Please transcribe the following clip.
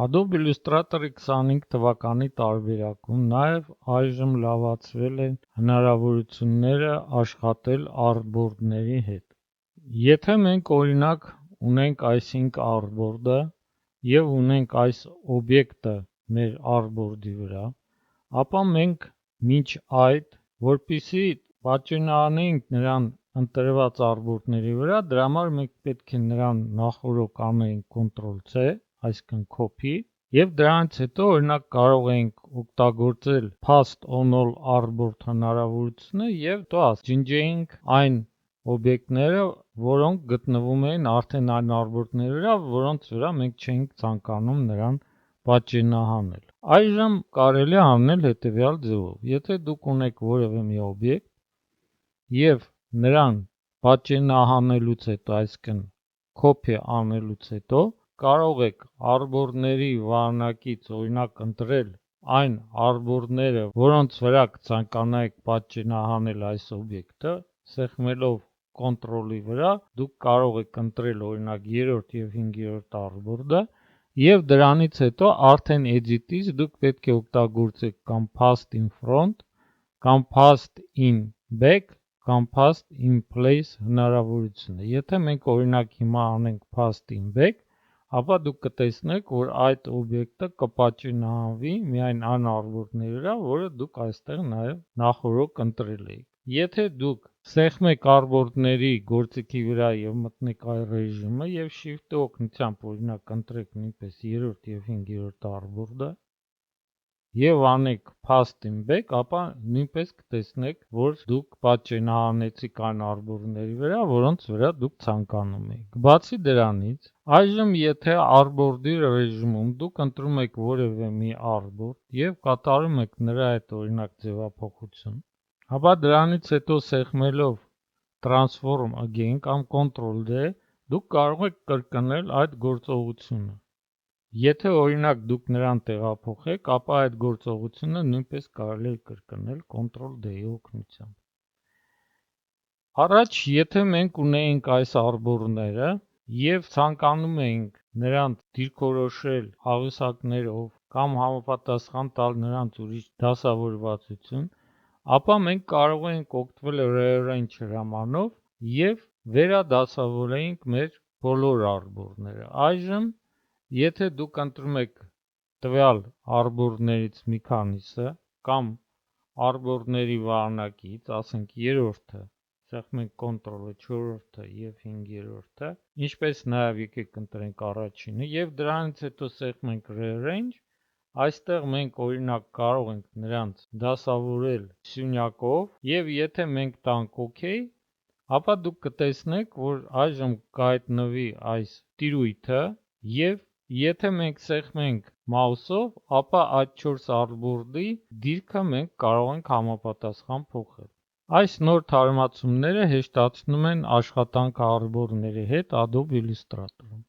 Adobe Illustrator-ի 25 թվականի տարբերակում նաև այժմ լավացվել են հնարավորությունները աշխատել artboard-ների հետ։ Եթե մենք օրինակ ունենք այս 5 artboard-ը և ունենք այս օբյեկտը մեր artboard-ի վրա, ապա մենք մինչ այդ, որպեսզի պատճենահանեինք նրան ընտրված artboard-ների վրա, դրա համար մենք պետք է նրան նախօրոք անեինք Ctrl+C, այսինքն copy, և դրանից հետո օրինակ կարող ենք օգտագործել Paste on all artboard հնարավորությունը և հետո ջնջեինք այն օբյեկտները, որոնք գտնվում էին արդեն այն artboard-ների վրա, որոնց վրա մենք չէինք ցանկանում նրան պատճենահանել։ Այժմ կարելի է անել հետևյալ ձևով։ Եթե դուք ունեք որևէ մի օբյեկտ և նրան պատճենահանելուց հետո, այսինքն copy անելուց հետո, կարող եք artboard-ների վահանակից օրինակ ընտրել այն artboard-ները, որոնց վրա կցանկանայիք պատճենահանել այս օբյեկտը, սեղմելով Ctrl-ի վրա, դուք կարող եք ընտրել օրինակ 3-րդ և 5-րդ artboard-ը և դրանից հետո արդեն edit-ից դուք պետք է օգտագործեք կամ Paste in front, կամ Paste in back, կամ Paste in place հնարավորությունը։ Եթե մենք օրինակ հիմա անենք Paste in back, ապա դուք կտեսնեք, որ այդ օբյեկտը կպատճենահանվի միայն այն artboard-ների վրա, որը դուք այստեղ նաև նախօրոք ընտրել էիք։ Եթե դուք սեղմեք artboard-ների գործիքի վրա և մտնեք այ ռեժիմը և Shift-ի օգնությամբ օրինակ ընտրեք նույնպես 3-րդ և 5-րդ artboard-ը և անեք Paste in back, ապա նույնպես կտեսնեք, որ դուք պատճենահանեցիք այն artboard-ների վրա, որոնց վրա դուք ցանկանում էիք։ Բացի դրանից, այժմ եթե artboard-ի ռեժիմում դուք ընտրում եք որևէ մի artboard և կատարում եք նրա հետ օրինակ ձևափոխություն, ապա դրանից հետո սեղմելով Transform Again կամ Ctrl+D, դուք կարող եք կրկնել այդ գործողությունը։ Եթե օրինակ դուք նրան տեղափոխեք, ապա այդ գործողությունը նույնպես կարելի է կրկնել Ctrl+D-ի օգնությամբ։ Առաջ, եթե մենք ունեինք այս artboard-ները և ցանկանում էինք նրանց դիրքորոշել աղյուսակներով կամ համապատասխան տալ նրանց ուրիշ դասավորվածություն, ապա մենք կարող էինք օգտվել Rearrange հրամանով և վերադասավորեինք մեր բոլոր artboard-ները։ Այժմ, եթե դուք ընտրում եք տվյալ artboard-ներից մի քանիսը կամ artboard-ների վահանակից, ասենք 3-րդը, սեղմենք Ctrl-ը, 4-րդը և 5-րդը, ինչպես նաև եկեք ընտրենք առաջինը և դրանից հետո սեղմենք Rearrange, այստեղ մենք օրինակ կարող ենք նրանց դասավորել սյունյակով և եթե մենք տանք OK, ապա դուք կտեսնեք, որ այժմ կհայտնվի այս տիրույթը և եթե մենք սեղմենք մաուսով, ապա այդ 4 artboard-ի դիրքը մենք կարող ենք համապատասխան փոխել։ Այս նոր թարմացումները հեշտացնում են աշխատանքը artboard-ների հետ Adobe Illustrator-ում։